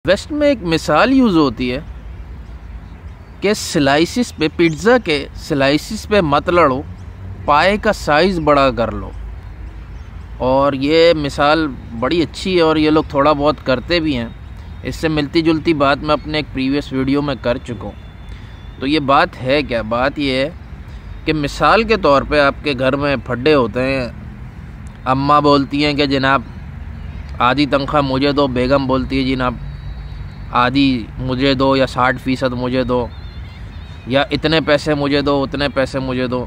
Waste में एक मिसाल यूज़ होती है कि स्लाइसिस पे, पिज़्ज़ा के स्लाइसिस पे मत लड़ो, पाए का साइज़ बड़ा कर लो। और ये मिसाल बड़ी अच्छी है और ये लोग थोड़ा बहुत करते भी हैं। इससे मिलती जुलती बात मैं अपने एक प्रीवियस वीडियो में कर चुका हूँ। तो ये बात है क्या? बात ये है कि मिसाल के तौर पे आपके घर में फड्डे होते हैं, अम्मा बोलती हैं कि जनाब आधी तनख्वाह मुझे दो, बेगम बोलती है जनाब आधी मुझे दो या 60% मुझे दो, या इतने पैसे मुझे दो, उतने पैसे मुझे दो।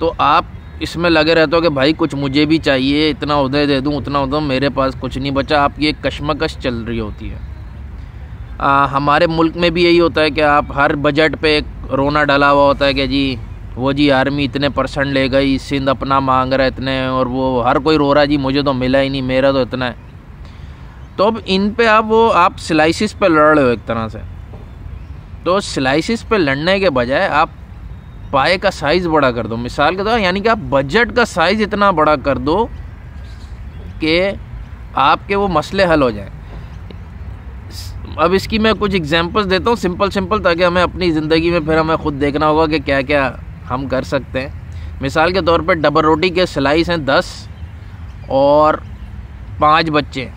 तो आप इसमें लगे रहते हो कि भाई कुछ मुझे भी चाहिए, इतना उधर दे दूँ, उतना उधर, मेरे पास कुछ नहीं बचा। आपकी एक कशमकश चल रही होती है। हमारे मुल्क में भी यही होता है कि आप हर बजट पे एक रोना डाला हुआ होता है कि जी वो जी आर्मी इतने % ले गई, सिंध अपना मांग रहा है इतने, और वो हर कोई रो रहा है जी मुझे तो मिला ही नहीं, मेरा तो इतना है। तो अब इन पे आप स्लाइसिस पे लड़ रहे हो एक तरह से। तो स्लाइसिस पे लड़ने के बजाय आप पाए का साइज़ बड़ा कर दो। मिसाल के तौर यानी कि आप बजट का साइज़ इतना बड़ा कर दो कि आपके वो मसले हल हो जाए। अब इसकी मैं कुछ एग्जांपल्स देता हूँ सिंपल, ताकि हमें अपनी ज़िंदगी में फिर हमें ख़ुद देखना होगा कि क्या क्या हम कर सकते हैं। मिसाल के तौर पे डबल रोटी के स्लाइस हैं 10 और 5 बच्चे।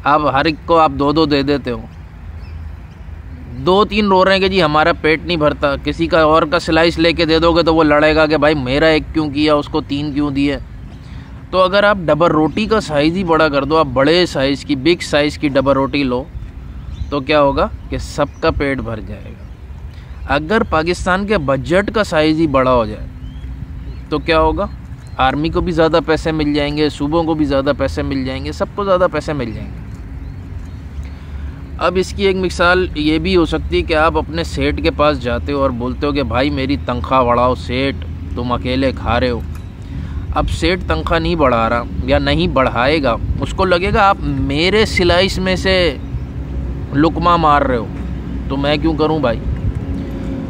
अब हर एक को आप 2-2 दे देते हो, 2-3 रो रहे हैं कि जी हमारा पेट नहीं भरता। किसी का और का स्लाइस लेके दे दोगे तो वो लड़ेगा कि भाई मेरा 1 क्यों किया, उसको 3 क्यों दिए। तो अगर आप डबल रोटी का साइज़ ही बड़ा कर दो, आप बड़े साइज़ की, बिग साइज़ की डबल रोटी लो, तो क्या होगा कि सबका पेट भर जाएगा। अगर पाकिस्तान के बजट का साइज़ ही बड़ा हो जाए तो क्या होगा? आर्मी को भी ज़्यादा पैसे मिल जाएंगे, सूबों को भी ज़्यादा पैसे मिल जाएंगे, सबको ज़्यादा पैसे मिल जाएंगे। अब इसकी एक मिसाल ये भी हो सकती है कि आप अपने सेठ के पास जाते हो और बोलते हो कि भाई मेरी तनख्वाह बढ़ाओ सेठ, तुम अकेले खा रहे हो। अब सेठ तनख्वाह नहीं बढ़ा रहा या नहीं बढ़ाएगा, उसको लगेगा आप मेरे स्लाइस में से लुकमा मार रहे हो, तो मैं क्यों करूं भाई।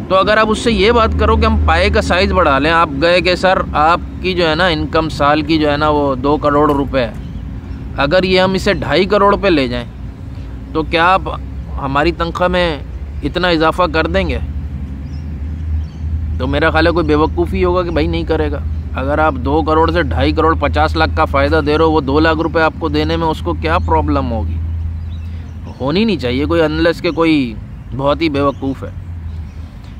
तो अगर आप उससे ये बात करो कि हम पाए का साइज़ बढ़ा लें, आप गए कि सर आपकी जो है ना इनकम साल की जो है ना वो 2 करोड़ रुपए है, अगर ये हम इसे 2.5 करोड़ पे ले जाएं तो क्या आप हमारी तनख्वाह में इतना इजाफा कर देंगे? तो मेरा ख्याल है कोई बेवकूफ़ी होगा कि भाई नहीं करेगा। अगर आप 2 करोड़ से 2.5 करोड़ 50 लाख का फ़ायदा दे रहे हो, वो 2 लाख रुपए आपको देने में उसको क्या प्रॉब्लम होगी? होनी नहीं चाहिए कोई, अनलेस के कोई बहुत ही बेवकूफ़ है।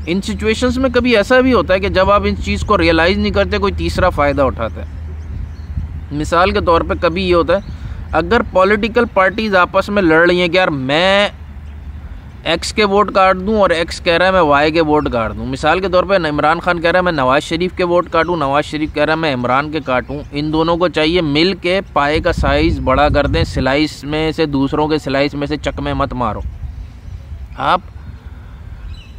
इन सिचुएशंस में कभी ऐसा भी होता है कि जब आप इन चीज़ को रियलाइज़ नहीं करते, कोई तीसरा फ़ायदा उठाता है। मिसाल के तौर पे कभी ये होता है, अगर पॉलिटिकल पार्टीज़ आपस में लड़ रही हैं कि यार मैं एक्स के वोट काट दूं और एक्स कह रहा है मैं वाई के वोट काट दूं। मिसाल के तौर पे इमरान खान कह रहा है मैं नवाज़ शरीफ के वोट काटूं, नवाज़ शरीफ कह रहा है मैं इमरान के काटूं। इन दोनों को चाहिए मिल के पाए का साइज़ बड़ा कर दें, स्लाइस में से दूसरों के स्लाइस में से चकमे मत मारो, आप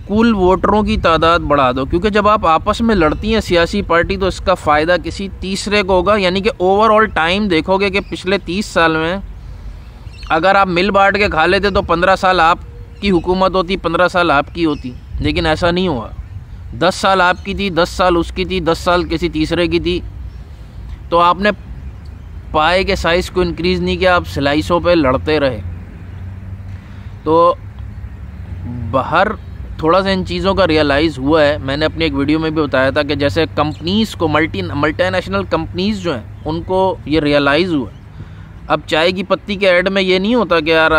कुल वोटरों की तादाद बढ़ा दो। क्योंकि जब आप आपस में लड़ती हैं सियासी पार्टी तो इसका फ़ायदा किसी तीसरे को होगा। यानी कि ओवरऑल टाइम देखोगे कि पिछले 30 साल में अगर आप मिल बांट के खा लेते तो 15 साल आपकी हुकूमत होती, 15 साल आपकी होती। लेकिन ऐसा नहीं हुआ, 10 साल आपकी थी, 10 साल उसकी थी, 10 साल किसी तीसरे की थी। तो आपने पाए के साइज़ को इंक्रीज़ नहीं किया, आप स्लाइसों पे लड़ते रहे। तो बाहर थोड़ा सा इन चीज़ों का रियलाइज़ हुआ है। मैंने अपनी एक वीडियो में भी बताया था कि जैसे कंपनीज़ को, मल्टीनेशनल कंपनीज़ जो हैं उनको ये रियलाइज़ हुआ। अब चाय की पत्ती के ऐड में ये नहीं होता कि यार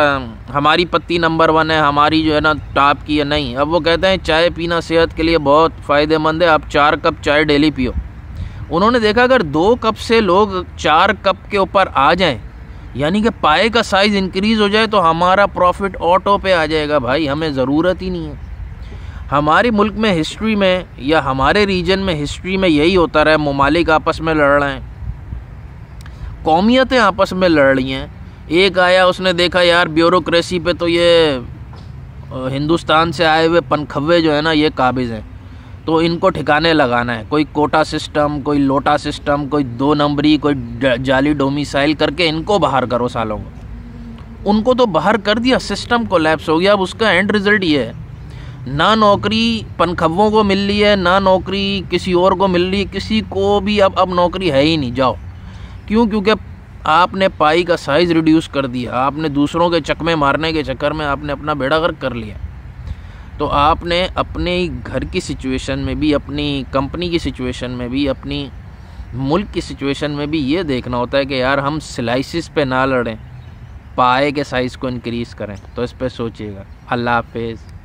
हमारी पत्ती नंबर 1 है, हमारी जो है ना टॉप की है, नहीं। अब वो कहते हैं चाय पीना सेहत के लिए बहुत फ़ायदेमंद है, आप 4 कप चाय डेली पियो। उन्होंने देखा अगर 2 कप से लोग 4 कप के ऊपर आ जाएँ, यानी कि पाए का साइज़ इंक्रीज़ हो जाए, तो हमारा प्रॉफिट ऑटो पे आ जाएगा भाई, हमें ज़रूरत ही नहीं है। हमारे मुल्क में हिस्ट्री में या हमारे रीजन में हिस्ट्री में यही होता रहा है, ममालिक आपस में लड़ रहे हैं, कौमियतें आपस में लड़ रही हैं। एक आया, उसने देखा यार ब्यूरोक्रेसी पे तो ये हिंदुस्तान से आए हुए पनखव्वे जो है ना ये काबिज़ हैं, तो इनको ठिकाने लगाना है। कोई कोटा सिस्टम, कोई लोटा सिस्टम, कोई 2 नंबरी, कोई जाली डोमिसाइल करके इनको बाहर करो सालों को। उनको तो बाहर कर दिया, सिस्टम कोलैप्स हो गया। अब उसका एंड रिज़ल्ट ये है, ना नौकरी पनखव्वों को मिल रही है, ना नौकरी किसी और को मिल रही है, किसी को भी अब नौकरी है ही नहीं। जाओ, क्यों? क्योंकि आपने पाई का साइज़ रिड्यूस कर दिया, आपने दूसरों के चकमे मारने के चक्कर में आपने अपना बेड़ा गर्क कर लिया। तो आपने अपने घर की सिचुएशन में भी, अपनी कंपनी की सिचुएशन में भी, अपनी मुल्क की सिचुएशन में भी ये देखना होता है कि यार हम स्लाइसिस पे ना लड़ें, पाए के साइज़ को इंक्रीज़ करें। तो इस पे सोचिएगा। अल्लाह हाफिज़।